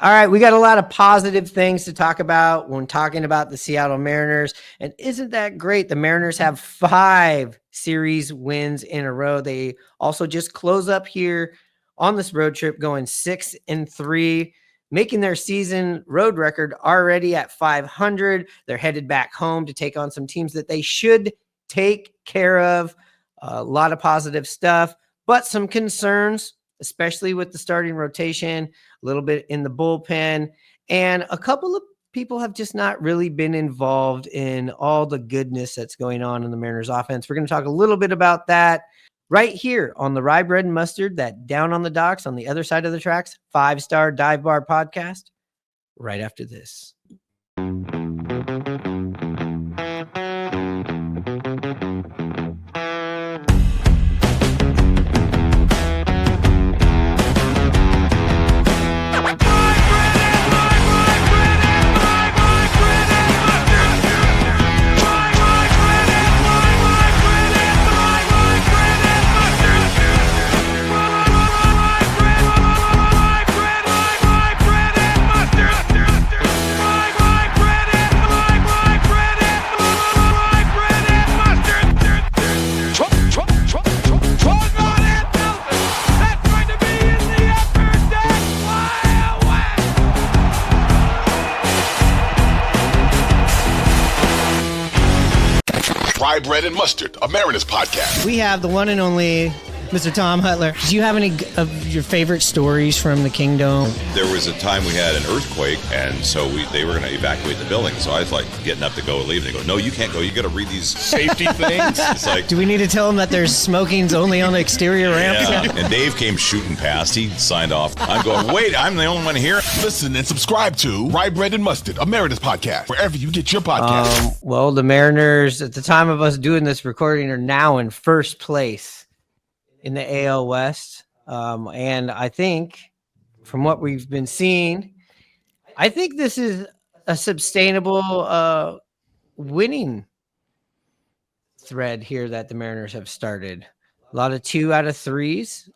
All right, we got a lot of positive things to talk about when talking about the Seattle Mariners. And isn't that great? The Mariners have 5 series wins in a row. They also just close up here on this road trip going 6-3, making their season road record already at 500. They're headed back home to take on some teams that they should take care of. A lot of positive stuff, but some concerns, especially with the starting rotation, a little bit in the bullpen, and a couple of people have just not really been involved in all the goodness that's going on in the Mariners offense. We're going to talk a little bit about that right here on the Rye Bread and Mustard, that Down on the Docks on the other side of the tracks 5-star dive bar podcast, right after this. Rye Bread and Mustard, a Mariners podcast. We have the one and only Mr. Tom Hutler. Do you have any of your favorite stories from the Kingdom? There was a time we had an earthquake, and so they were going to evacuate the building. So I was like getting up to go leave. They go, "No, you can't go. You got to read these safety things." It's like, do we need to tell them that there's smoking's only on the exterior ramp? Yeah. And Dave came shooting past. He signed off. I'm going, wait, I'm the only one here. Listen and subscribe to Rye Bread and Mustard, a Mariners podcast, wherever you get your podcasts. Well, the Mariners, at the time of us doing this recording, are now in first place in the AL West. And I think from what we've been seeing, I think this is a sustainable winning thread here that the Mariners have started. A lot of 2 out of 3s.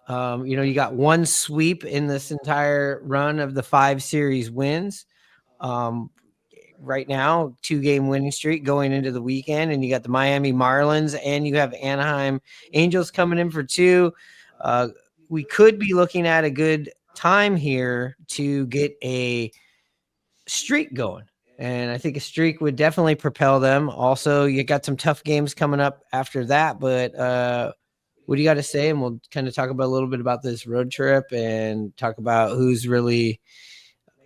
You got one sweep in this entire run of the 5 series wins. Right now, 2-game winning streak going into the weekend, and you got the Miami Marlins and you have Anaheim Angels coming in for 2. We could be looking at a good time here to get a streak going, and I think a streak would definitely propel them. Also, you got some tough games coming up after that, but what do you got to say? And we'll kind of talk about a little bit about this road trip and talk about who's really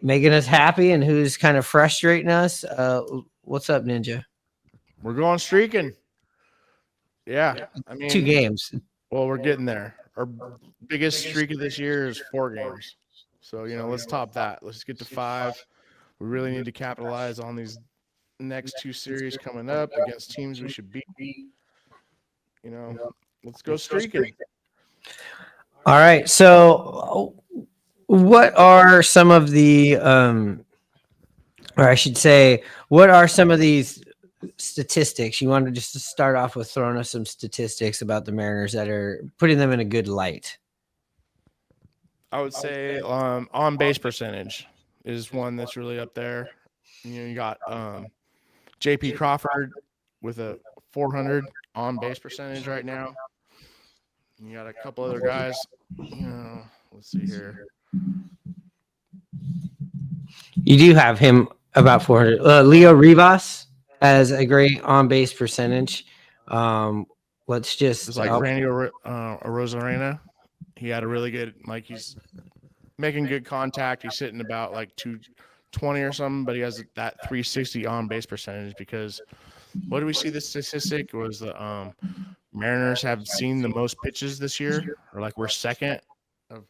making us happy and who's kind of frustrating us. What's up, Ninja? We're going streaking. Yeah. I mean, 2 games. Well, we're getting there. Our biggest streak of this year is 4 games. So, let's top that. Let's get to 5. We really need to capitalize on these next 2 series coming up against teams we should beat. Let's go streaking. All right. So what are some of the, or I should say, what are some of these statistics? You wanted just to start off with throwing us some statistics about the Mariners that are putting them in a good light. I would say on base percentage is one that's really up there. You got J.P. Crawford with a 400 on base percentage right now. You got a couple other guys. Let's see here. You do have him about 400. Leo Rivas has a great on-base percentage. Let's just... It's like Randy Arozarena. He had a really good... he's making good contact. He's sitting about 220 or something, but he has that 360 on-base percentage because... What do we see? This statistic was the Mariners have seen the most pitches this year, or we're second.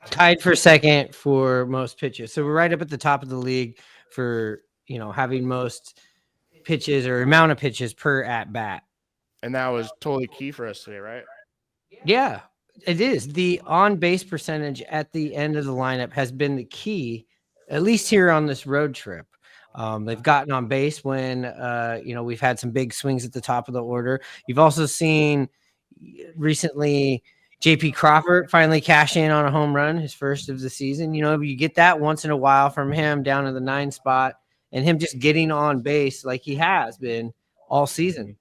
Tied for second for most pitches. So we're right up at the top of the league for, having most pitches or amount of pitches per at bat. And that was totally key for us today, right? Yeah, it is. The on base percentage at the end of the lineup has been the key, at least here on this road trip. They've gotten on base when, we've had some big swings at the top of the order. You've also seen recently, JP Crawford finally cashed in on a home run, his first of the season. You get that once in a while from him down in the 9 spot, and him just getting on base like he has been all season.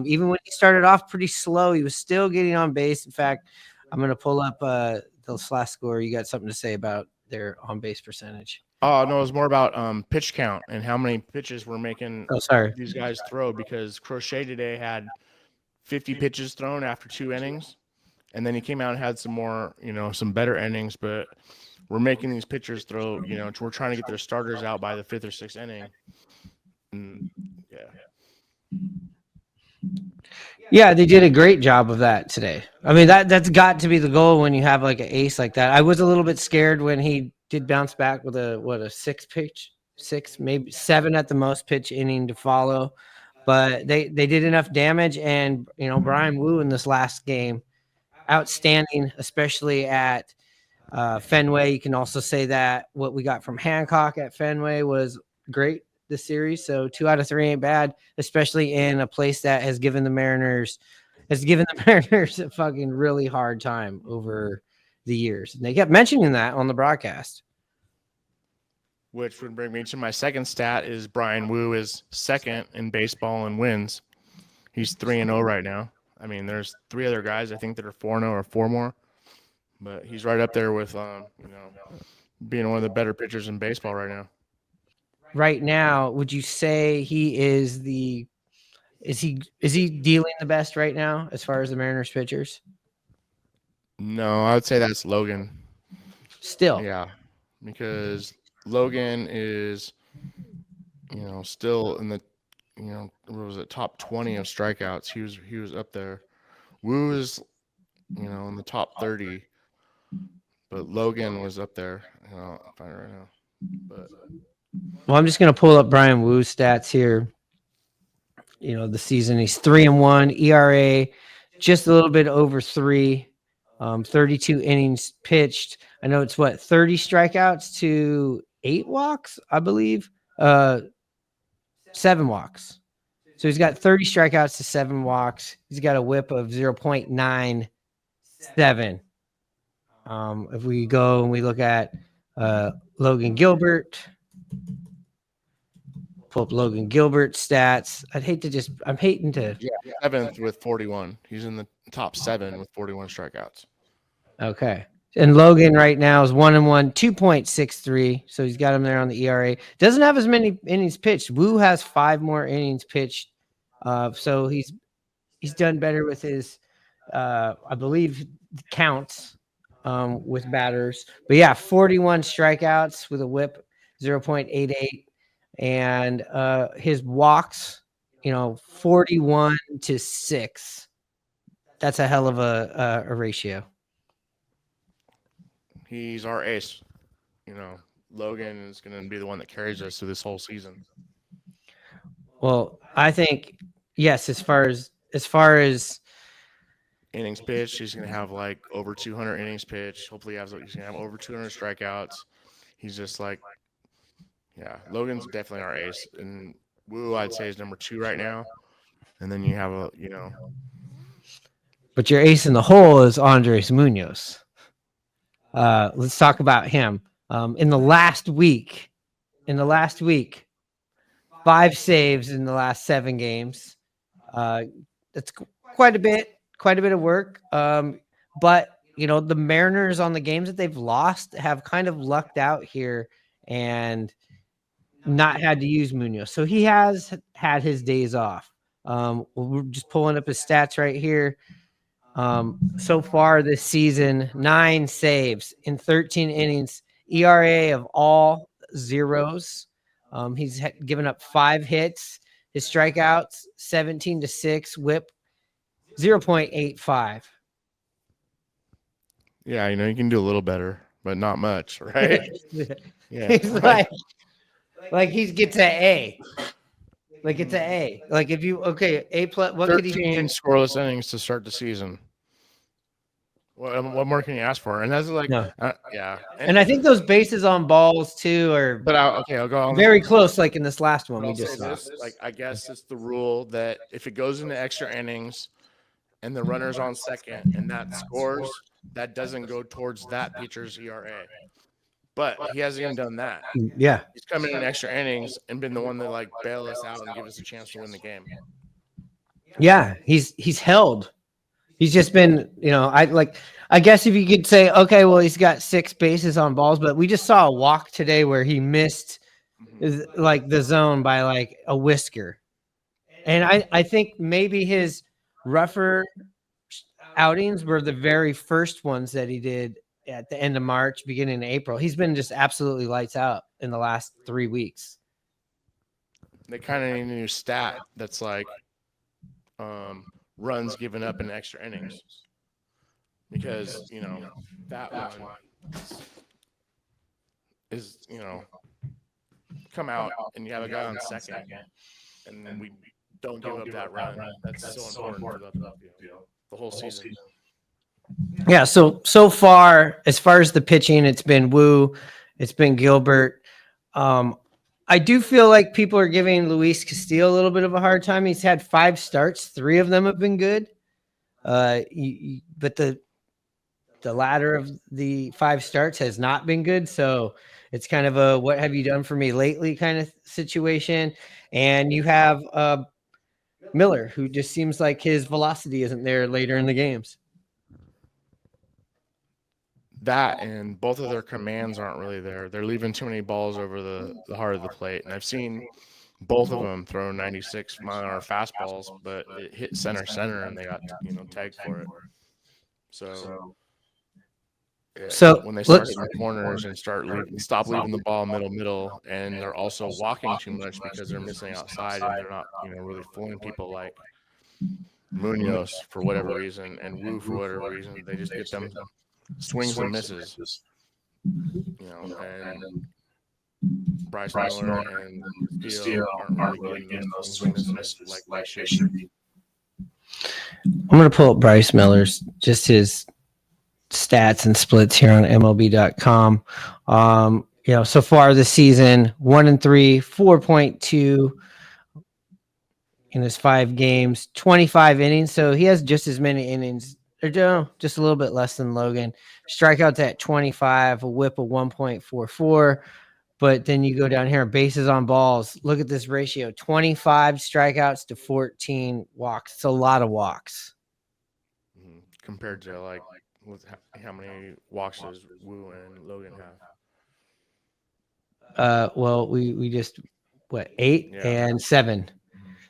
Even when he started off pretty slow, he was still getting on base. In fact, I'm going to pull up the last score. You got something to say about their on base percentage? Oh no, it was more about pitch count and how many pitches we're making these guys throw, because Crochet today had 50 pitches thrown after 2 innings, and then he came out and had some more, some better innings, but we're making these pitchers throw, we're trying to get their starters out by the 5th or 6th inning. And, yeah, they did a great job of that today. I mean, that's got to be the goal when you have like an ace like that. I was a little bit scared when he did bounce back with a 6 maybe 7 at the most pitch inning to follow, but they did enough damage. And Bryan Woo in this last game, outstanding, especially at Fenway. You can also say that what we got from Hancock at Fenway was great this series. So 2 out of 3 ain't bad, especially in a place that has given the Mariners a fucking really hard time over the years. And they kept mentioning that on the broadcast. Which would bring me to my second stat is Bryan Woo is second in baseball in wins. He's 3-0 right now. I mean, there's 3 other guys I think that are 4-0 or 4 more, but he's right up there with being one of the better pitchers in baseball right now. Right now, would you say he is is he dealing the best right now as far as the Mariners pitchers? No, I would say that's Logan. Still. Yeah, because Logan is, still in the, what was it, top 20 of strikeouts. He was up there. Woo is, in the top 30, but Logan was up there. I'll find it right now. But well, I'm just gonna pull up Bryan Woo's stats here. The season he's 3-1, ERA just a little bit over 3, 32 innings pitched. I know it's 30 strikeouts to 8 walks, I believe. 7 walks. So he's got 30 strikeouts to 7 walks. He's got a whip of 0.97. If we go and we look at Logan Gilbert, pull up Logan Gilbert's stats. I'm hating to. Yeah, 7th with 41. He's in the top 7 with 41 strikeouts. Okay. And Logan right now is 1-1, 2.63. So he's got him there on the ERA. Doesn't have as many innings pitched. Woo has 5 more innings pitched. So he's done better with his, I believe, counts with batters. But yeah, 41 strikeouts with a whip, 0.88. And his walks, 41 to 6. That's a hell of a ratio. He's our ace. Logan is going to be the one that carries us through this whole season. Well, I think yes. As far as innings pitched, he's going to have like over 200 innings pitched. Hopefully, he's going to have over 200 strikeouts. He's just like, yeah. Logan's definitely our ace, and Woo, I'd say, is number 2 right now. And then you have But your ace in the hole is Andrés Muñoz. Let's talk about him. In the last week, 5 saves in the last 7 games. That's quite a bit of work. But the Mariners on the games that they've lost have kind of lucked out here and not had to use Muñoz. So he has had his days off. We're just pulling up his stats right here. So far this season, 9 saves in 13 innings, ERA of all 0s. He's given up 5 hits. His strikeouts 17 to 6, whip 0.85. Yeah, you can do a little better, but not much, right? Yeah. He's like he gets an A. Like it's an A. Like if you A plus. What could he do? Scoreless innings to start the season. What more can you ask for? And that's like, no. Yeah. And I think those bases on balls too are. But I'll go on. Very close, like in this last one we just saw. I guess it's the rule that if it goes into extra innings, and the runner's on second and that scores, that doesn't go towards that pitcher's ERA. But he hasn't even done that. Yeah. He's come in extra innings and been the one that like bail us out and give us a chance to win the game. Yeah, he's held. He's just been, I guess if you could say, okay, well, he's got 6 bases on balls, but we just saw a walk today where he missed like the zone by like a whisker. And I think maybe his rougher outings were the very first ones that he did at the end of March, beginning of April. He's been just absolutely lights out in the last 3 weeks. They kind of need a new stat that's like runs given up in extra innings, because that one is come out and you have a guy on second and then we don't give up that run. That's so important for the whole season. Yeah, so far, as far as the pitching, it's been Woo, it's been Gilbert. I do feel like people are giving Luis Castillo a little bit of a hard time. He's had 5 starts, 3 of them have been good. But the latter of the 5 starts has not been good. So it's kind of a what have you done for me lately kind of situation. And you have Miller, who just seems like his velocity isn't there later in the games. That and both of their commands aren't really there. They're leaving too many balls over the heart of the plate. And I've seen both of them throw 96-mile-an-hour fastballs, but it hit center and they got tagged for it. So when they start hitting corners and stop leaving the ball middle, and they're also walking too much because they're missing outside and they're not really fooling people like Muñoz for whatever reason and Woo for whatever reason. They just get them swings and misses, and Bryce Miller and Castillo aren't really getting those swings and misses like should be. I'm going to pull up Bryce Miller's, just his stats and splits here on MLB.com. So far this season, 1-3, 4.2 in his 5 games, 25 innings. So he has just as many innings, or just a little bit less than Logan. Strikeouts at 25, a whip of 1.44. But then you go down here, bases on balls. Look at this ratio, 25 strikeouts to 14 walks. It's a lot of walks. Compared to like with how many walks does Woo and Logan have? Well, we just 8 and 7,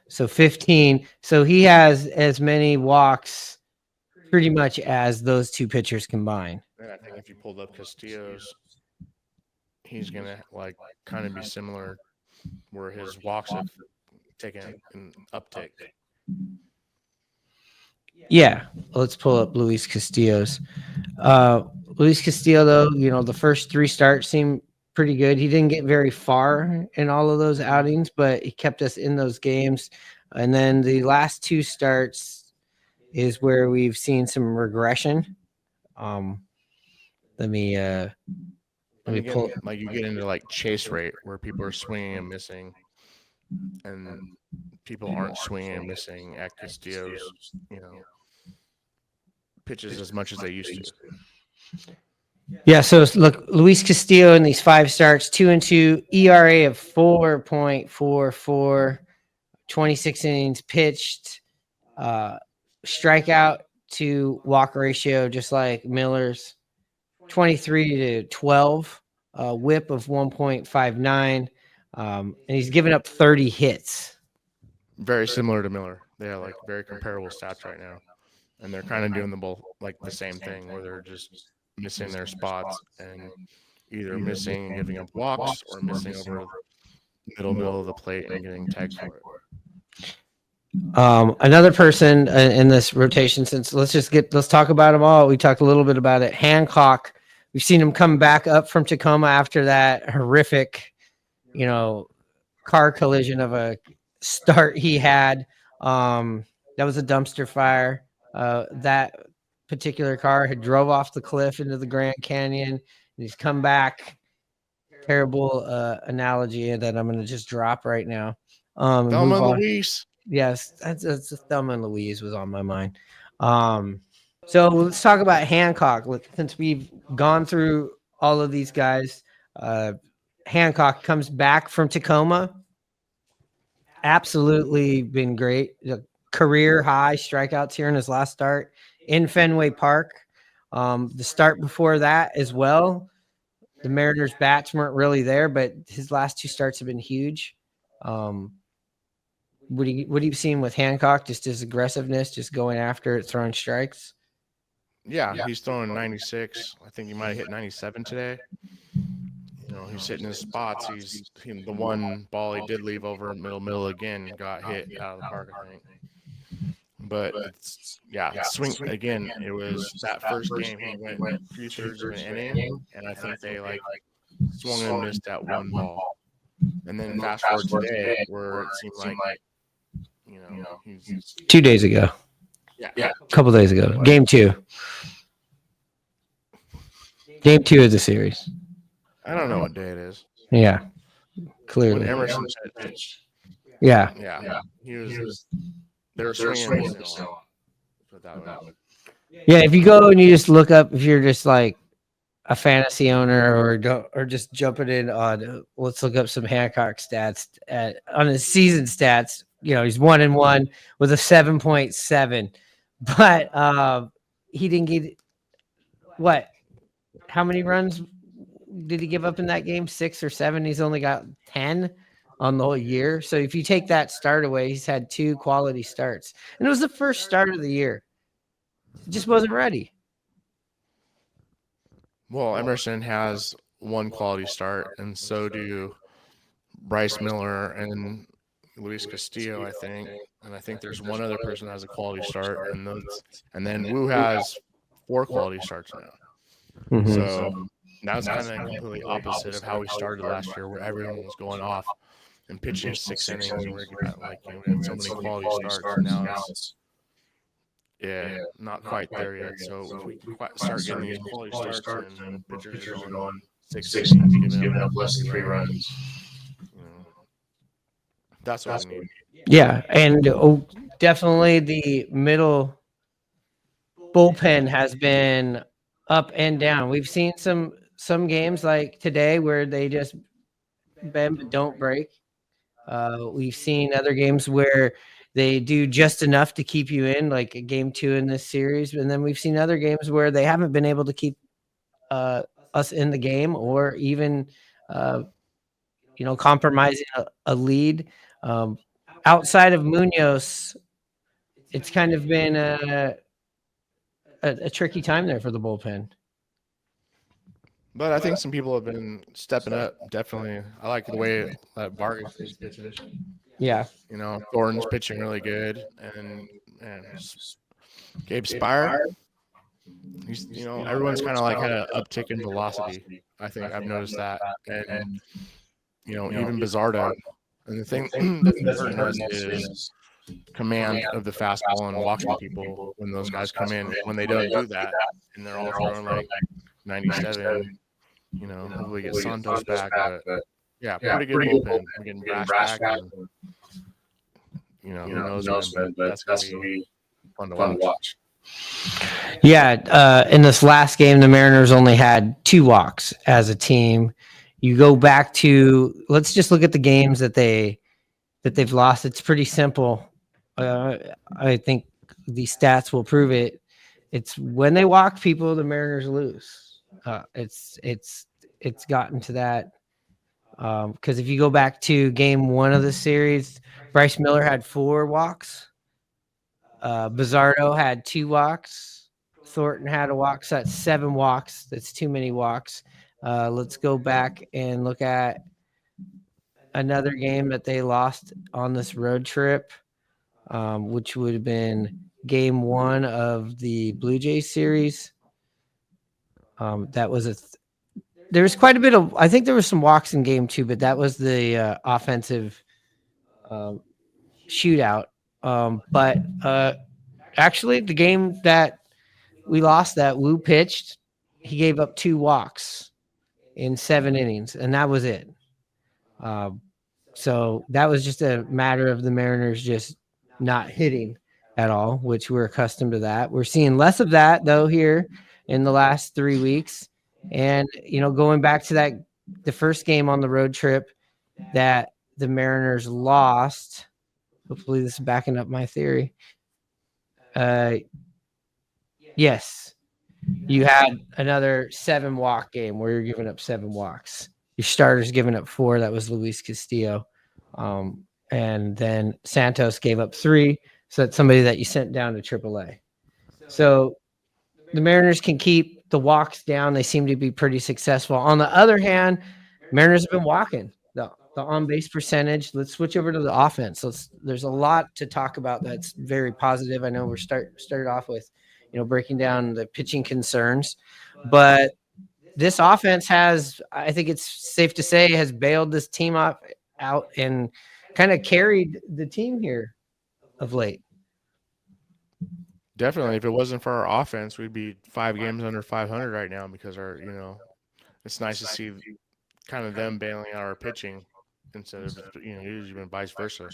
so 15. So he has as many walks pretty much as those 2 pitchers combined. And I think if you pulled up Castillo's, he's gonna kind of be similar, where his walks have taken an uptick. Yeah, let's pull up Luis Castillo's. Luis Castillo, though, the first 3 starts seemed pretty good. He didn't get very far in all of those outings, but he kept us in those games. And then the last 2 starts is where we've seen some regression. Let me pull. Like you get into like chase rate, where people are swinging and missing, and people aren't swinging and missing at Castillo's, pitches as much as they used to. Yeah, so look, Luis Castillo in these 5 starts, 2-2, ERA of 4.44, 26 innings pitched, strikeout to walk ratio, just like Miller's, 23-12, whip of 1.59, and he's given up 30 hits. Very similar to Miller. They have like very comparable stats right now, and they're kind of doing both like the same thing, where they're just missing their spots and either missing and giving up walks, or missing over middle of the plate and getting tagged for it. Another person in this rotation, since let's talk about them all. We talked a little bit about it. Hancock, we've seen him come back up from Tacoma after that horrific, car collision of a start he had. That was a dumpster fire. That particular car had drove off the cliff into the Grand Canyon, and he's come back. Terrible analogy that I'm going to just drop right now. Thelma and Louise. Yes, that's Thelma and Louise was on my mind. So let's talk about Hancock. Since we've gone through all of these guys, Hancock comes back from Tacoma. Absolutely been great. Career high strikeouts here in his last start in Fenway Park. The start before that as well. The Mariners' bats weren't really there, but his last 2 starts have been huge. What are you seeing with Hancock? Just his aggressiveness, just going after it, throwing strikes. Yeah, he's throwing 96. I think he might have hit 97 today. He's hitting his spots. The one ball he did leave over middle again got hit out of the park, I think. But swing again. It was that first game he went 3/3 of an inning, and I think they swung and missed that one ball. And then fast forward today, where it seemed like he's 2 days ago. Yeah. A couple days ago. Game 2. Game 2 of the series. I don't know what day it is. Yeah. When Clearly. Emerson pitched, Yeah. he was. They were swinging. Put that way. Yeah. If you go and you just look up, if you're just like a fantasy owner or just jumping in on, let's look up some Hancock stats on his season stats. He's 1-1 with a 7.7, but he didn't get what? How many runs did he give up in that game? 6 or 7. He's only got 10 on the whole year. So if you take that start away, he's had 2 quality starts, and it was the first start of the year. It just wasn't ready. Well, Emerson has 1 quality start, and so do Bryce Miller and Luis Castillo, I think. And I think there's one other person that has a quality start, and then Woo has 4 quality starts now. Mm-hmm. So that's kind of completely opposite of how we started last year, where everyone was going off and pitching 6 innings, and we had so many quality starts. Now it's not quite there yet. So if we start getting these quality starts and pitchers are going 6 innings, giving up less than 3 runs, that's what we need. Yeah, and definitely the middle bullpen has been up and down. We've seen some games like today where they just bend but don't break. We've seen other games where they do just enough to keep you in, like game 2 in this series. And then we've seen other games where they haven't been able to keep us in the game, or even, compromising a lead. Outside of Munoz, it's kind of been a tricky time there for the bullpen. But I think some people have been stepping up. Definitely, I like the way that Vargas is pitching. Yeah. Thornton's pitching really good, and Gabe Spire. He's, everyone's kind of had an uptick in velocity. I think I've noticed that, and even Bizzardo. And the thing that hurting us is command of the fastball and walking people when those guys come in. When they don't do that, and they're all throwing 97. Hopefully get Santos back, but pretty good bullpen. We're getting Brash back, and who knows when, but that's gonna be fun to watch. Yeah, in this last game, the Mariners only had 2 walks as a team. You go back to, let's just look at the games that they've lost. It's pretty simple. I think the stats will prove it. It's when they walk people, the Mariners lose. It's gotten to that because if you go back to game 1 of the series, Bryce Miller had 4 walks. Bizzardo had 2 walks. Thornton had a walk, so that's 7 walks. That's too many walks. Let's go back and look at another game that they lost on this road trip, which would have been game 1 of the Blue Jays series. That was there was quite a bit of, I think there was some walks in game 2, but that was the offensive shootout. But actually the game that we lost, that Woo pitched, he gave up 2 walks in 7 innings, and that was it. So that was just a matter of the Mariners just not hitting. at all, which we're accustomed to that. We're seeing less of that though here in the last 3 weeks. And, going back to the first game on the road trip that the Mariners lost, hopefully this is backing up my theory. Yes, you had another 7 walk game where you're giving up 7 walks. Your starter's giving up 4. That was Luis Castillo. And then Santos gave up 3. So that's somebody that you sent down to AAA. So the Mariners can keep the walks down. They seem to be pretty successful. On the other hand, Mariners have been walking the on-base percentage. Let's switch over to the offense. There's a lot to talk about that's very positive. I know we're started off with, breaking down the pitching concerns, but this offense I think it's safe to say, has bailed this team out and kind of carried the team here of late. Definitely. If it wasn't for our offense, we'd be 5 games under 500 right now because it's nice to see kind of them bailing out our pitching instead of, usually been vice versa.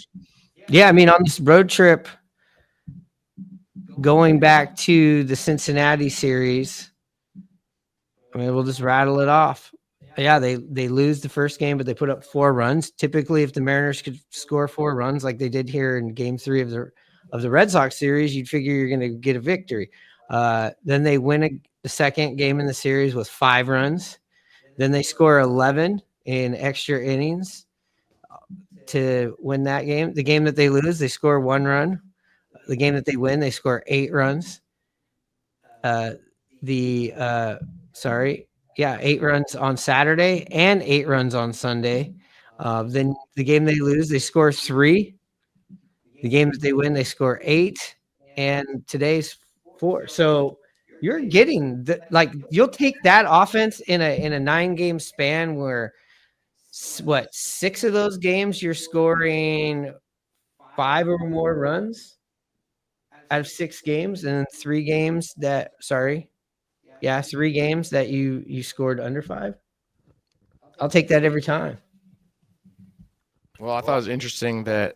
Yeah. I mean, on this road trip, going back to the Cincinnati series, we'll just rattle it off. Yeah, they lose the first game, but they put up 4 runs. Typically, if the Mariners could score 4 runs like they did here in Game 3 of the Red Sox series, you'd figure you're going to get a victory. Then they win the second game in the series with 5 runs. Then they score 11 in extra innings to win that game. The game that they lose, they score 1 run. The game that they win, they score 8 runs. 8 runs on Saturday and 8 runs on Sunday. Then the game they lose, they score 3. The game that they win, they score 8. And today's 4. So you're getting you'll take that offense in a 9-game span where 6 of those games you're scoring 5 or more runs out of 6 games, and 3 games that 3 games that you scored under 5. I'll take that every time. Well, I thought it was interesting that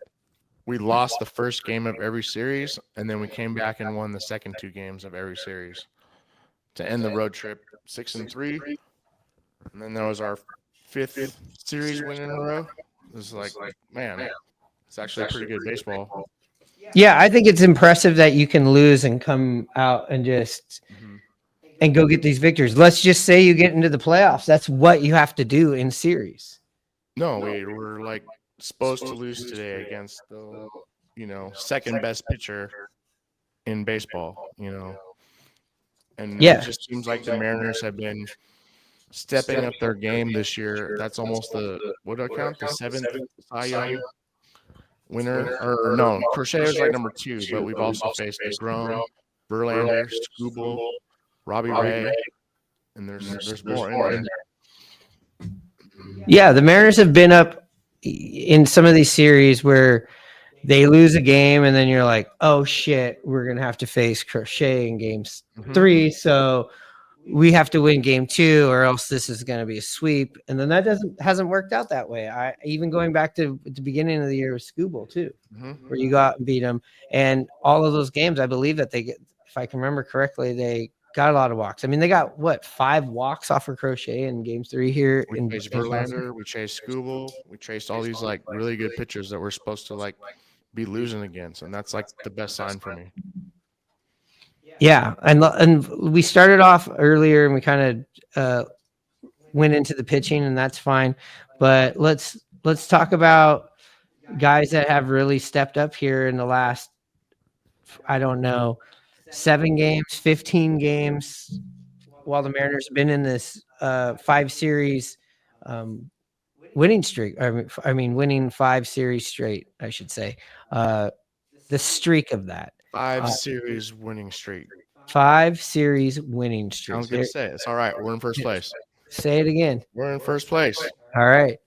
we lost the first game of every series, and then we came back and won the second 2 games of every series to end the road trip 6-3. And then there was our 5th series win in a row. It was like, man, it's actually pretty good baseball. Yeah, I think it's impressive that you can lose and come out and just and go get these victories. Let's just say you get into the playoffs. That's what you have to do in series. No, we were supposed to lose today against the, second best pitcher in baseball, And it just seems like the Mariners have been stepping up their game this year. That's almost what do I count? The 7th Cy Young winner, or no, Crochet was number 2, but we've also faced DeGrom, Verlander, Skubal, Robbie Ray, and there's more in there. Yeah, the Mariners have been up in some of these series where they lose a game and then you're like, oh shit, we're gonna have to face Crochet in Game 3, so we have to win Game 2 or else this is going to be a sweep. And then that hasn't worked out that way. Even going back to the beginning of the year with Skubal too, where you go out and beat them. And all of those games, I believe that they get, if I can remember correctly, they got a lot of walks. I mean, they got 5 walks off of Crochet in Game 3 here. We chased Verlander, we chased Skubal, we chased all these really good pitchers that we're supposed to be losing against, and that's the best sign for me. Yeah, and we started off earlier and we kind of went into the pitching, and that's fine. But let's talk about guys that have really stepped up here in the last, 7 games, 15 games, while the Mariners have been in this 5-series winning streak. Winning 5 series straight, I should say. The streak of that. 5 series winning streak. 5 series winning streak. I was going to say, it's all right. We're in first place. Say it again. We're in first place. All right.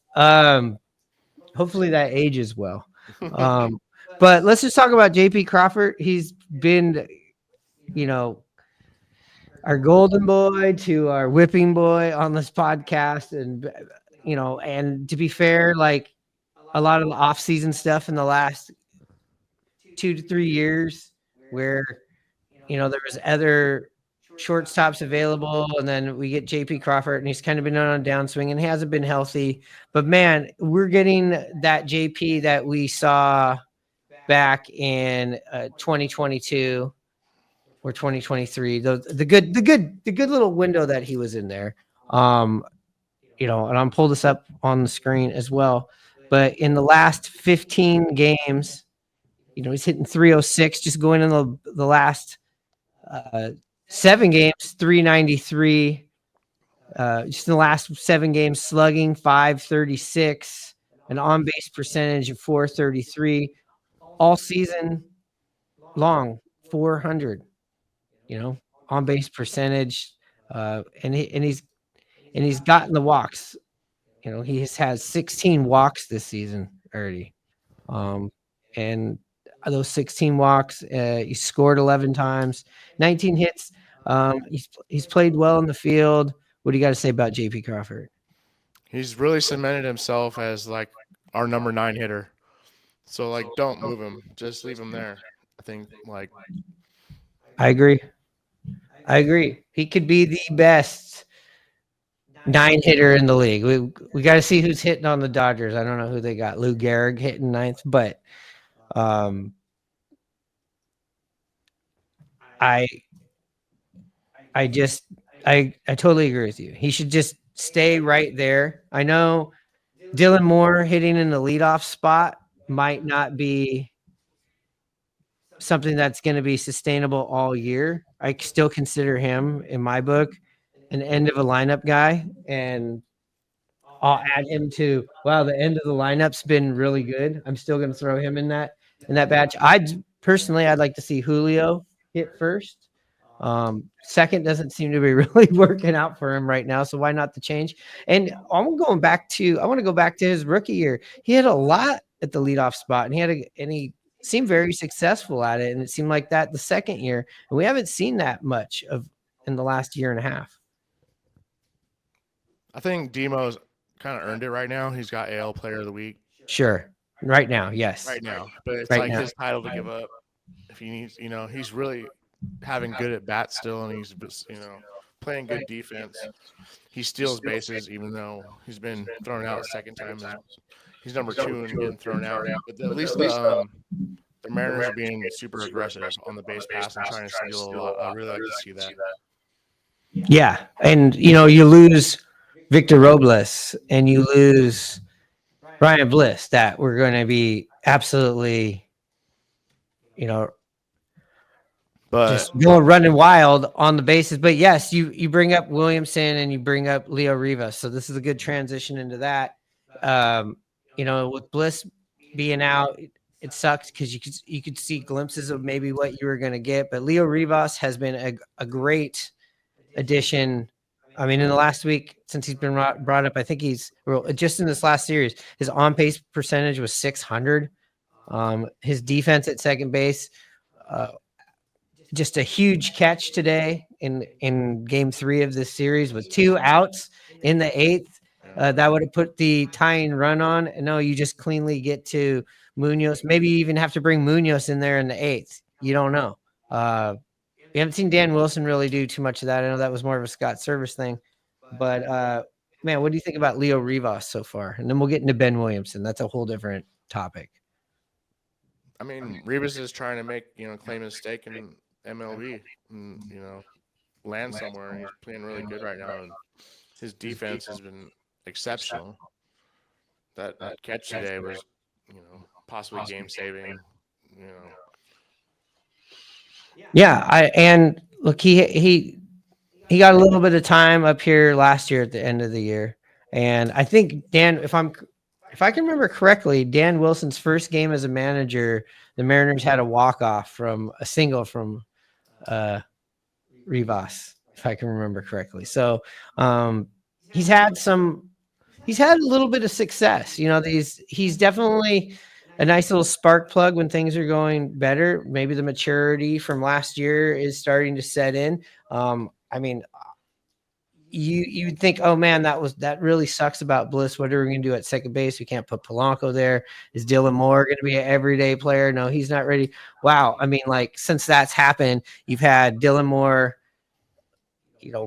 Hopefully that ages well. But let's just talk about JP Crawford. He's been, our golden boy to our whipping boy on this podcast. And, and to be fair, a lot of the off-season stuff in the last 2 to 3 years where, there was other shortstops available, and then we get JP Crawford, and he's kind of been on a downswing and he hasn't been healthy. But man, we're getting that JP that we saw back in 2022 or 2023. The good little window that he was in there. And I'm pull this up on the screen as well. But in the last 15 games, he's hitting 306, just going in the last 7 games, 393. Just in the last 7 games, slugging 536, an on-base percentage of 433, all season long 400. On-base percentage, and he's gotten the walks. He has 16 walks this season already, and those 16 walks, he scored 11 times, 19 hits. He's played well in the field. What do you got to say about JP Crawford? He's really cemented himself as like our number 9 hitter. So like, don't move him, just leave him there. I think like I agree. He could be the best 9 hitter in the league. We got to see who's hitting on the Dodgers. I don't know who they got. Lou Gehrig hitting 9th, but I totally agree with you. He should just stay right there. I know Dylan Moore hitting in the leadoff spot might not be something that's going to be sustainable all year. I still consider him, in my book, an end of a lineup guy, and I'll add him to, the end of the lineup's been really good. I'm still going to throw him in that batch. I'd like to see Julio hit first. Second doesn't seem to be really working out for him right now, so why not the change? And I want to go back to his rookie year. He had a lot at the leadoff spot, and he seemed very successful at it, and it seemed like that the second year, and we haven't seen that much of in the last year and a half. I think Demo's kind of earned it right now. He's got AL Player of the Week. Sure. Right now, yes. Right now. But it's right now. His title to give up. If he needs, he's really having good at bat still, and he's, playing good defense. He steals bases, even though he's been thrown out a second time. He's number 2 and getting thrown out. But at least the Mariners are being super aggressive on the base pass and trying to steal a lot. I really like to see that. Yeah. And, you lose Victor Robles and you lose Brian Bliss, that we're going to be absolutely, just going running wild on the bases. But yes, you bring up Williamson and you bring up Leo Rivas. So this is a good transition into that. With Bliss being out, it sucked because you could see glimpses of maybe what you were going to get. But Leo Rivas has been a great addition. I mean, in the last week, since he's been brought up, I think just in this last series, his on-base percentage was 600. His defense at second base, just a huge catch today in game 3 of this series with 2 outs in the 8th. That would have put the tying run on. No, you just cleanly get to Munoz. Maybe you even have to bring Munoz in there in the 8th. You don't know. We haven't seen Dan Wilson really do too much of that. I know that was more of a Scott Service thing. But, man, what do you think about Leo Rivas so far? And then we'll get into Ben Williamson. That's a whole different topic. I mean, Rivas is trying to claim his stake in MLB and, land somewhere. He's playing really good right now. And his defense has been exceptional. That catch today was, possibly game saving, Yeah, and look, he got a little bit of time up here last year at the end of the year, and I think Dan, if I can remember correctly, Dan Wilson's first game as a manager, the Mariners had a walk-off from a single from Rivas, if I can remember correctly. So he's had a little bit of success. He's definitely a nice little spark plug when things are going better. Maybe the maturity from last year is starting to set in. I mean, you'd think, oh man, that really sucks about Bliss. What are we going to do at second base? We can't put Polanco there. Is Dylan Moore going to be an everyday player? No, he's not ready. Wow. I mean, like, since that's happened, you've had Dylan Moore,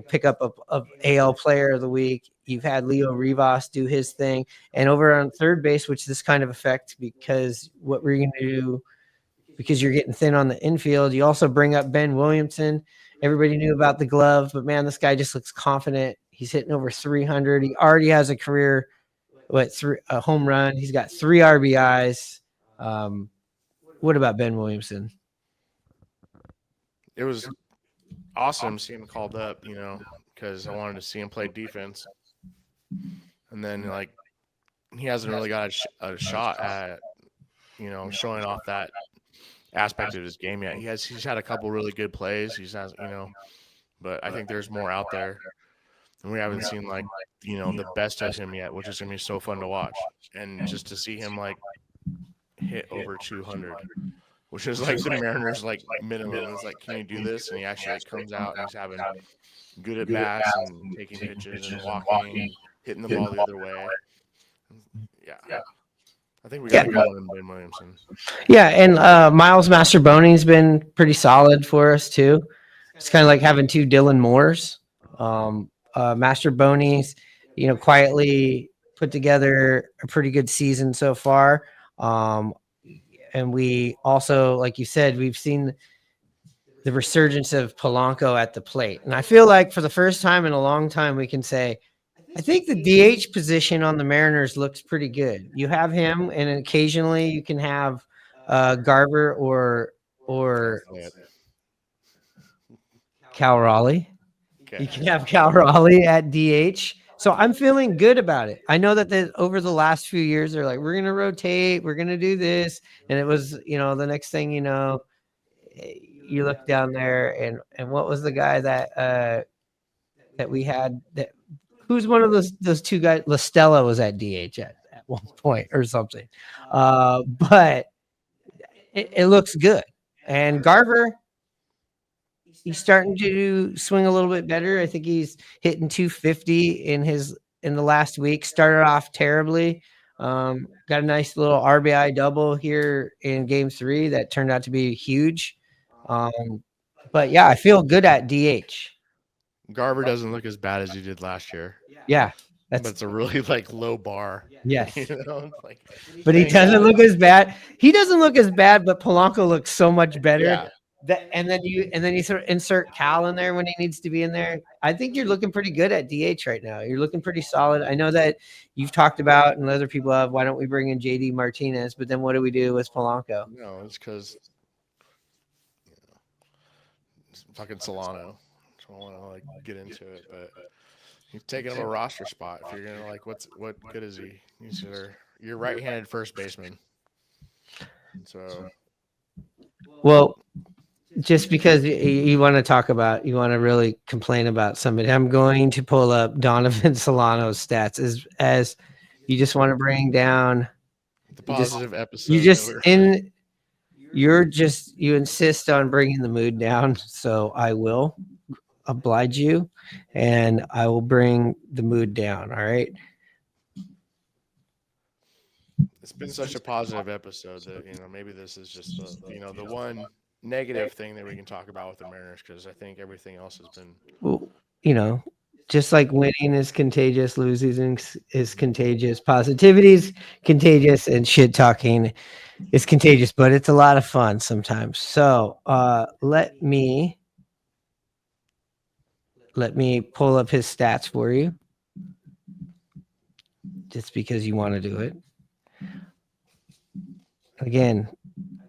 pick up a AL player of the week. You've had Leo Rivas do his thing. And over on third base, which this kind of affects because what we're going to do, because you're getting thin on the infield, you also bring up Ben Williamson. Everybody knew about the glove, but man, this guy just looks confident. He's hitting over 300. He already has a career, a home run. He's got 3 RBIs. What about Ben Williamson? It was awesome seeing him called up, because I wanted to see him play defense. And then, like, he hasn't really got a shot at, showing off that aspect of his game yet. He's had a couple really good plays. But I think there's more out there. And we haven't seen, like, the best of him yet, which is going to be so fun to watch. And just to see him, like, hit over 200, which is like the Mariners, like, minimum. It's like, can you do this? And he actually comes out and he's having good at bats and taking pitches and walking and hitting the ball the other way. Yeah. I think we got to go in Ben Williamson. Yeah, and Miles Masterboni's been pretty solid for us too. It's kind of like having 2 Dylan Moores. Masterboni's, quietly put together a pretty good season so far. And we also, like you said, we've seen the resurgence of Polanco at the plate. And I feel like for the first time in a long time, we can say, I think the DH position on the Mariners looks pretty good. You have him, and occasionally you can have Garver or Cal Raleigh. Okay. You can have Cal Raleigh at DH. So I'm feeling good about it. I know that over the last few years, they're like, we're going to rotate, we're going to do this. And it was, the next thing you look down there and what was the guy that we had that who's one of those 2 guys? LaStella was at DH at one point or something. But it looks good. And Garver, he's starting to swing a little bit better. I think he's hitting 250 in the last week. Started off terribly. Got a nice little RBI double here in game 3 that turned out to be huge. But yeah, I feel good at DH. Garver doesn't look as bad as he did last year. Yeah. But it's a really, like, low bar. Yes. But he doesn't look as bad. He doesn't look as bad, but Polanco looks so much better. Yeah. And then you sort of insert Cal in there when he needs to be in there. I think you're looking pretty good at DH right now. You're looking pretty solid. I know that you've talked about, and other people have, why don't we bring in JD Martinez? But then what do we do with Polanco? No, it's because fucking Solano. I don't want to get into it, but you've taken up a roster spot. If you're gonna what good is he? He's your right-handed first baseman. So, well, just because you want to really complain about somebody, I'm going to pull up Donovan Solano's stats as you just want to bring down the positive episode. You insist on bringing the mood down, so I will oblige you, and I will bring the mood down. All right. It's been such a positive episode that maybe this is just the one negative thing that we can talk about with the Mariners, because I think everything else has been. Well, just like winning is contagious, losing is contagious, positivity is contagious, and shit talking is contagious. But it's a lot of fun sometimes. So let me pull up his stats for you, just because you want to do it. Again,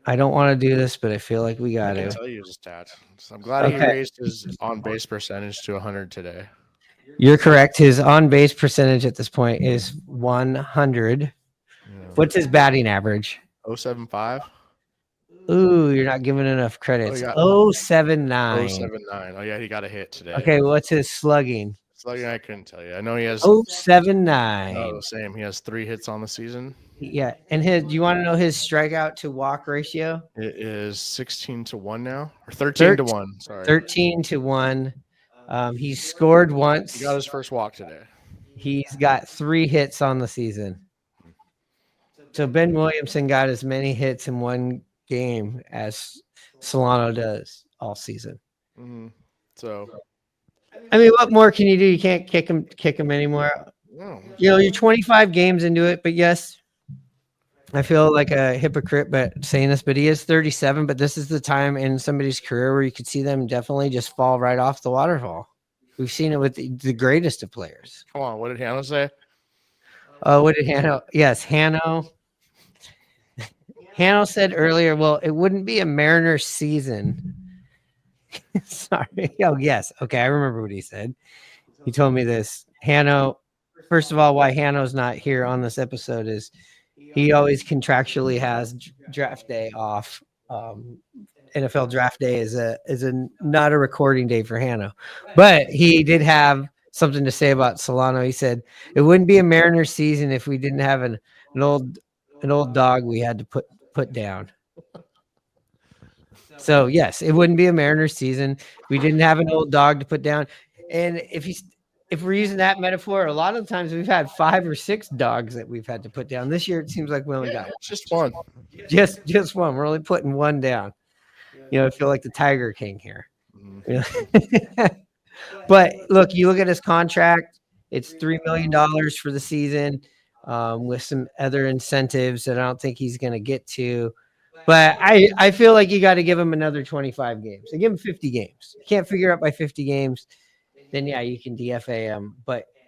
I don't want to do this, but I feel like we got to. I can tell you his stats. So I'm glad he raised his on-base percentage to 100 today. You're correct. His on-base percentage at this point is 100. Yeah. What's his batting average? 0.75. Ooh, you're not giving enough credits. 0.79. 0.79. Oh, yeah, he got a hit today. Okay, what's his slugging? Slugging, I couldn't tell you. I know he has 0.79. Oh, same. He has 3 hits on the season. Yeah, and do you want to know his strikeout to walk ratio? It is 16-1 now, or 13-1. Sorry, 13-1. He's scored once. He got his first walk today. He's got 3 hits on the season. So Ben Williamson got as many hits in one game as Solano does all season. Mm-hmm. So, I mean, what more can you do? You can't kick him anymore. no. You're 25 games into it, but yes, I feel like a hypocrite, but saying this, but he is 37. But this is the time in somebody's career where you could see them definitely just fall right off the waterfall. We've seen it with the greatest of players. Come on, what did Hannah say? What did Hanno? Yes, Hanno. Hanno said earlier, well, it wouldn't be a Mariners season. Sorry. Oh, yes. Okay, I remember what he said. He told me this. Hanno, first of all, why Hanno's not here on this episode is he always contractually has draft day off. NFL draft day is not a recording day for Hanno, but he did have something to say about Solano. He said it wouldn't be a Mariners season if we didn't have an old dog we had to put down. So yes, it wouldn't be a Mariners season. We didn't have an old dog to put down. And if we're using that metaphor, a lot of times we've had 5 or 6 dogs that we've had to put down. This year it seems like we only got Just one. just one. We're only putting one down. I feel like the Tiger King here. But look, you look at his contract, it's $3 million for the season, with some other incentives that I don't think he's going to get to. But I feel like you got to give him another 25 games. So give him 50 games. You can't figure out by 50 games, then yeah, you can DFA him.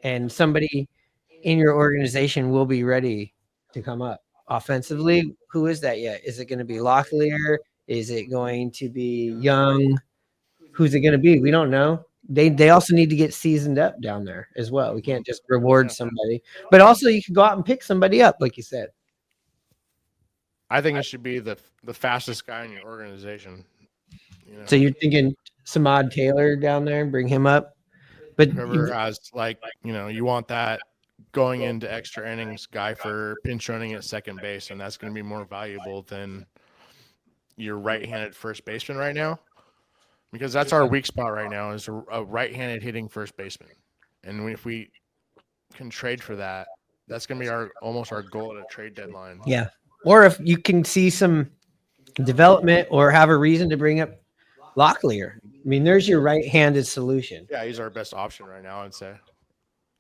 And somebody in your organization will be ready to come up offensively. Who is that yet? Is it going to be Locklear? Is it going to be Young? Who's it going to be? We don't know. They also need to get seasoned up down there as well. We can't just reward somebody, but also you can go out and pick somebody up, like you said. I think it should be the fastest guy in your organization. So you're thinking Samad Taylor down there and bring him up, but whoever has you want that going into extra innings guy for pinch running at second base, and that's going to be more valuable than your right-handed first baseman right now, because that's our weak spot right now is a right-handed hitting first baseman, and if we can trade for that, that's going to be almost our goal at a trade deadline. Yeah. Or if you can see some development or have a reason to bring up Locklear. I mean, there's your right-handed solution. Yeah, he's our best option right now, I'd say.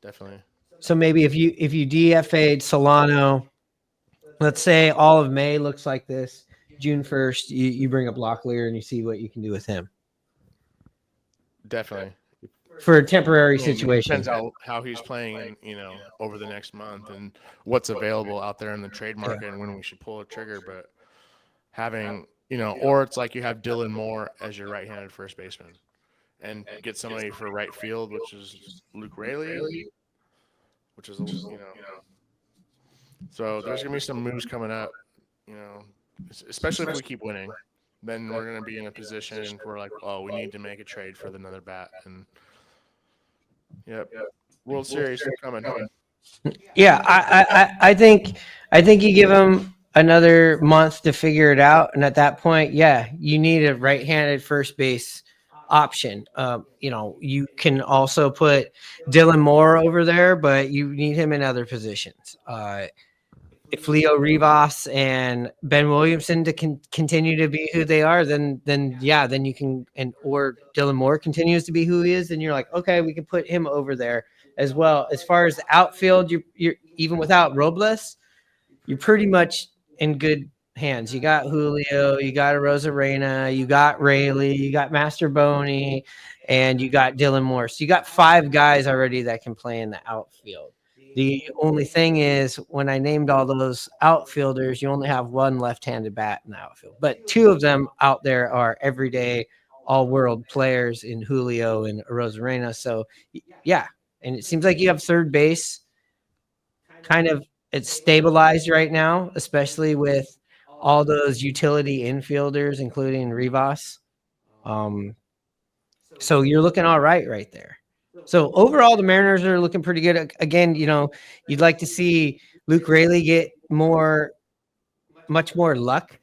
Definitely. So maybe if you DFA'd Solano, let's say all of May looks like this, June 1st, you bring up Locklear and you see what you can do with him. Definitely. For a temporary situation. Depends how he's playing, over the next month and what's available out there in the trade market and when we should pull a trigger. But having, or it's like you have Dylan Moore as your right-handed first baseman and get somebody for right field, which is Luke Raley, which is, so there's going to be some moves coming up, especially if we keep winning. Then we're going to be in a position where like, oh, we need to make a trade for another bat. And yep. World Series coming. Yeah, I think you give him another month to figure it out, and at that point, yeah, you need a right-handed first base option. You can also put Dylan Moore over there, but you need him in other positions. If Leo Rivas and Ben Williamson to continue to be who they are, then you can, or Dylan Moore continues to be who he is, then you're like, okay, we can put him over there as well. As far as the outfield, you're even without Robles, you're pretty much in good hands. You got Julio, you got Arozarena, you got Rayleigh, you got Master Boney, and you got Dylan Moore. So you got 5 guys already that can play in the outfield. The only thing is, when I named all those outfielders, you only have 1 left-handed bat in the outfield. But 2 of them out there are everyday all-world players in Julio and Arozarena. So, yeah. And it seems like you have third base kind of it's stabilized right now, especially with all those utility infielders, including Rivas. So you're looking all right there. So overall, the Mariners are looking pretty good. Again, you'd like to see Luke Raley get much more luck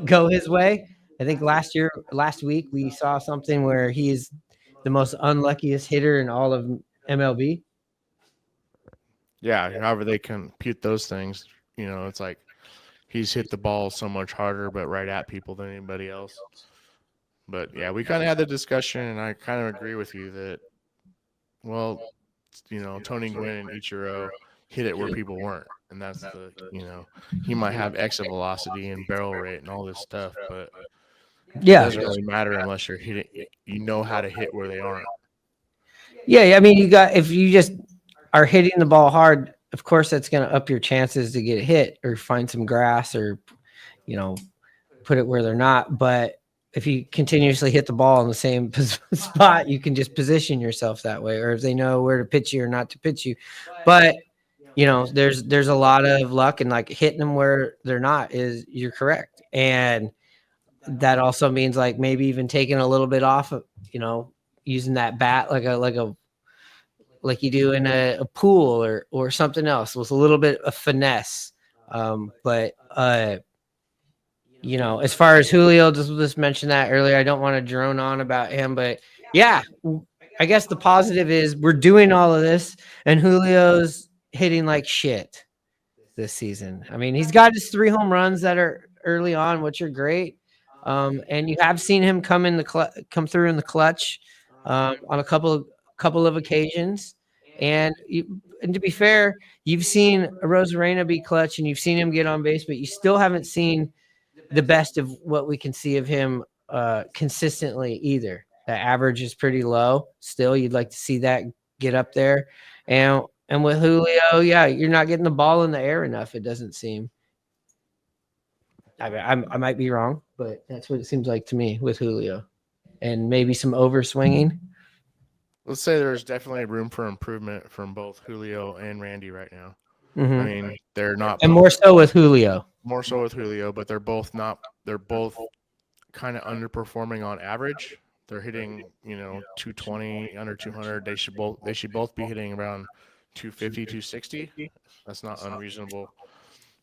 go his way. I think last week we saw something where he is the most unluckiest hitter in all of MLB. Yeah, however they compute those things, it's like he's hit the ball so much harder, but right at people than anybody else. But yeah, we kind of had the discussion, and I kind of agree with you that, well, Tony Gwynn and Ichiro hit it where people weren't, and that's he might have exit velocity and barrel rate and all this stuff, but it doesn't really matter unless you're hitting. You know how to hit where they aren't. Yeah, I mean, if you just are hitting the ball hard, of course that's going to up your chances to get hit or find some grass or, put it where they're not. But if you continuously hit the ball in the same spot, you can just position yourself that way, or if they know where to pitch you or not to pitch you. But there's a lot of luck, and like hitting them where they're not you're correct. And that also means like maybe even taking a little bit off of, using that bat like you do in a pool or something else with a little bit of finesse. But as far as Julio, just mentioned that earlier. I don't want to drone on about him, but yeah, I guess the positive is we're doing all of this, and Julio's hitting like shit this season. I mean, he's got his 3 home runs that are early on, which are great. And you have seen him come through in the clutch on a couple of occasions. And to be fair, you've seen Arozarena be clutch, and you've seen him get on base, but you still haven't seen the best of what we can see of him consistently either. The average is pretty low. Still, you'd like to see that get up there. And with Julio, yeah, you're not getting the ball in the air enough, it doesn't seem. I mean, I might be wrong, but that's what it seems like to me with Julio. And maybe some overswinging. Let's say there's definitely room for improvement from both Julio and Randy right now. Mm-hmm. I mean, they're not. And more so with Julio. More so with Julio, but they're both not. They're both kind of underperforming on average. They're hitting, 220, under 200. They should both be hitting around 250, 260. That's not unreasonable.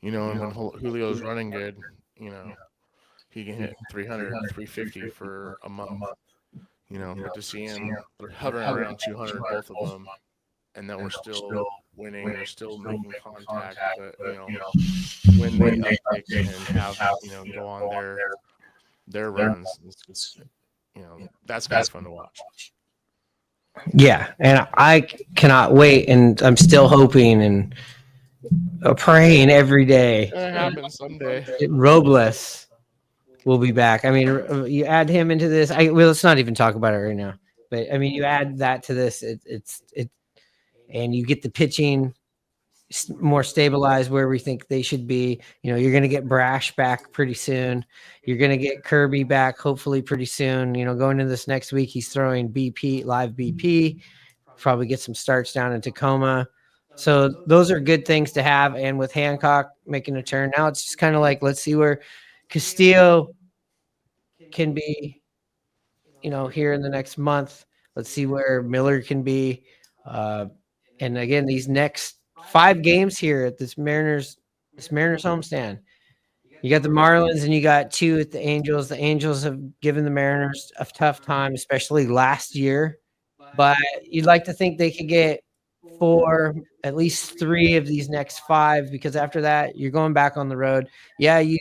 And when Julio's running good, he can hit 300, 350 for a month. But to see him, they're hovering around 200, both of them, and then we're still winning, we're still making contact. But when they uptick and have go on their runs, it's that's kind of fun to watch. Yeah, and I cannot wait, and I'm still hoping and praying every day. It happens someday. Robles will be back. I mean, you add him into this. Let's not even talk about it right now. But I mean, you add that to this. And you get the pitching more stabilized where we think they should be. You're going to get Brash back pretty soon. You're going to get Kirby back hopefully pretty soon. Going into this next week, he's throwing live BP. Probably get some starts down in Tacoma. So those are good things to have. And with Hancock making a turn, now it's just kind of like, let's see where Castillo can be, here in the next month. Let's see where Miller can be. And again, these next 5 games here at this Mariners homestand, you got the Marlins and you got 2 at the Angels. The Angels have given the Mariners a tough time, especially last year. But you'd like to think they could get 4, at least 3 of these next 5, because after that, you're going back on the road. Yeah, you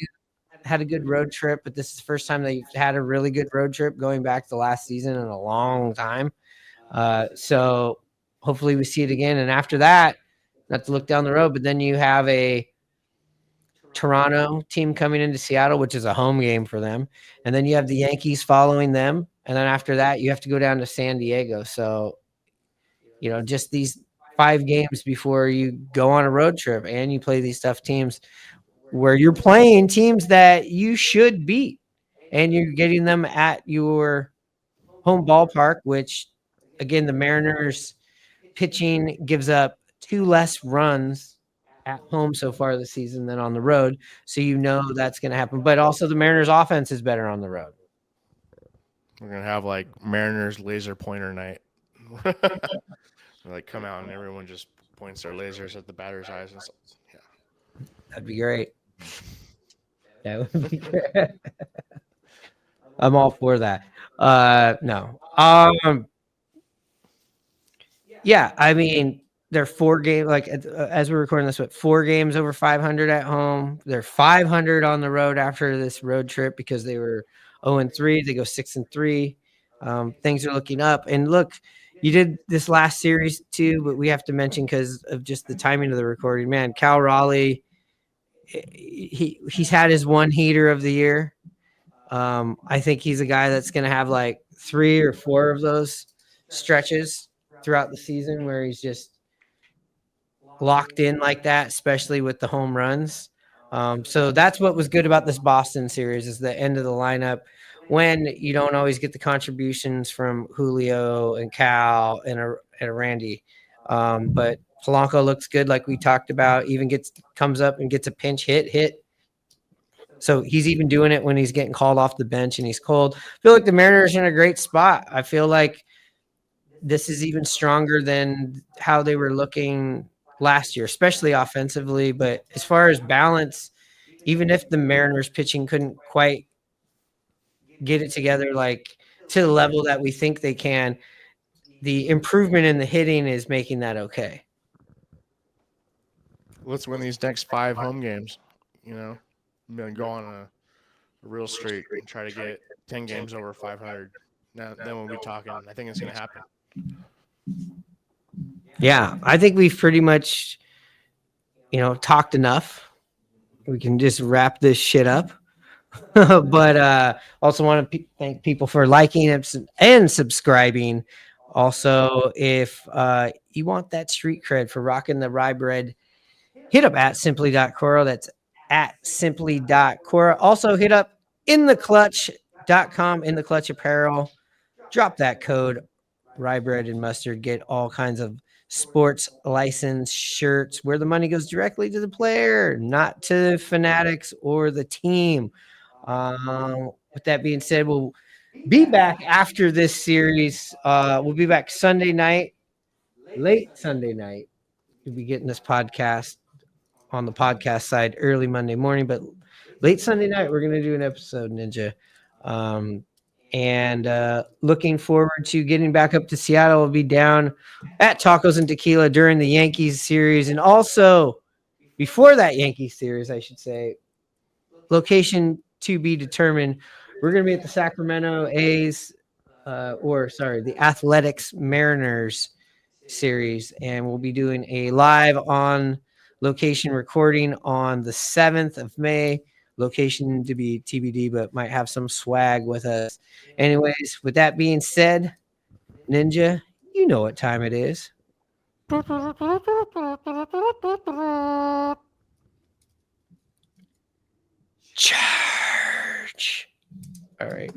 had a good road trip, but this is the first time they've had a really good road trip going back to last season in a long time. So hopefully we see it again. And after that, not to look down the road, but then you have a Toronto team coming into Seattle, which is a home game for them. And then you have the Yankees following them. And then after that, you have to go down to San Diego. So, just these 5 games before you go on a road trip and you play these tough teams where you're playing teams that you should beat, and you're getting them at your home ballpark, which, again, the Mariners pitching gives up 2 less runs at home so far this season than on the road. So that's going to happen. But also the Mariners offense is better on the road. We're going to have like Mariners laser pointer night. Like come out and everyone just points their lasers at the batter's eyes and stuff. Yeah. That'd be great. That would be great. I'm all for that. No. Yeah, I mean, they're 4 games like as we're recording this, 4 games over 500 at home. They're 500 on the road after this road trip because they were 0-3. They go 6-3. Things are looking up. And look, you did this last series too, but we have to mention because of just the timing of the recording. Man, Cal Raleigh, he's had his one heater of the year. I think he's a guy that's going to have like 3 or 4 of those stretches throughout the season where he's just locked in like that, especially with the home runs. So that's what was good about this Boston series is the end of the lineup when you don't always get the contributions from Julio and Cal and a Randy. But Polanco looks good, like we talked about, even comes up and gets a pinch hit. So he's even doing it when he's getting called off the bench and he's cold. I feel like the Mariners are in a great spot. I feel like this is even stronger than how they were looking last year, especially offensively. But as far as balance, even if the Mariners pitching couldn't quite get it together, like to the level that we think they can, the improvement in the hitting is making that okay. Let's win these next 5 home games. Then go on a real streak and try to get 10 games over 500. Then we'll be talking. I think it's going to happen. Yeah, I think we've pretty much, talked enough. We can just wrap this shit up. But also want to thank people for liking and subscribing. Also, if you want that street cred for rocking the rye bread, hit up at simply.coro. That's at simply.coro. Also hit up intheclutch.com, in the clutch apparel. Drop that code rye bread and mustard. Get all kinds of sports license shirts where the money goes directly to the player, not to Fanatics or the team. With that being said, we'll be back after this series. We'll be back Sunday night, late Sunday night. We'll be getting this podcast on the podcast side early Monday morning, but late Sunday night, we're going to do an episode, Ninja. And looking forward to getting back up to Seattle. We'll be down at Tacos and Tequila during the Yankees series. And also, before that Yankees series, I should say, location to be determined. We're going to be at the Sacramento A's, the Athletics Mariners series. And we'll be doing a live on location recording on the 7th of May. Location to be TBD, but might have some swag with us. Anyways, with that being said, Ninja, you know what time it is. Charge. All right.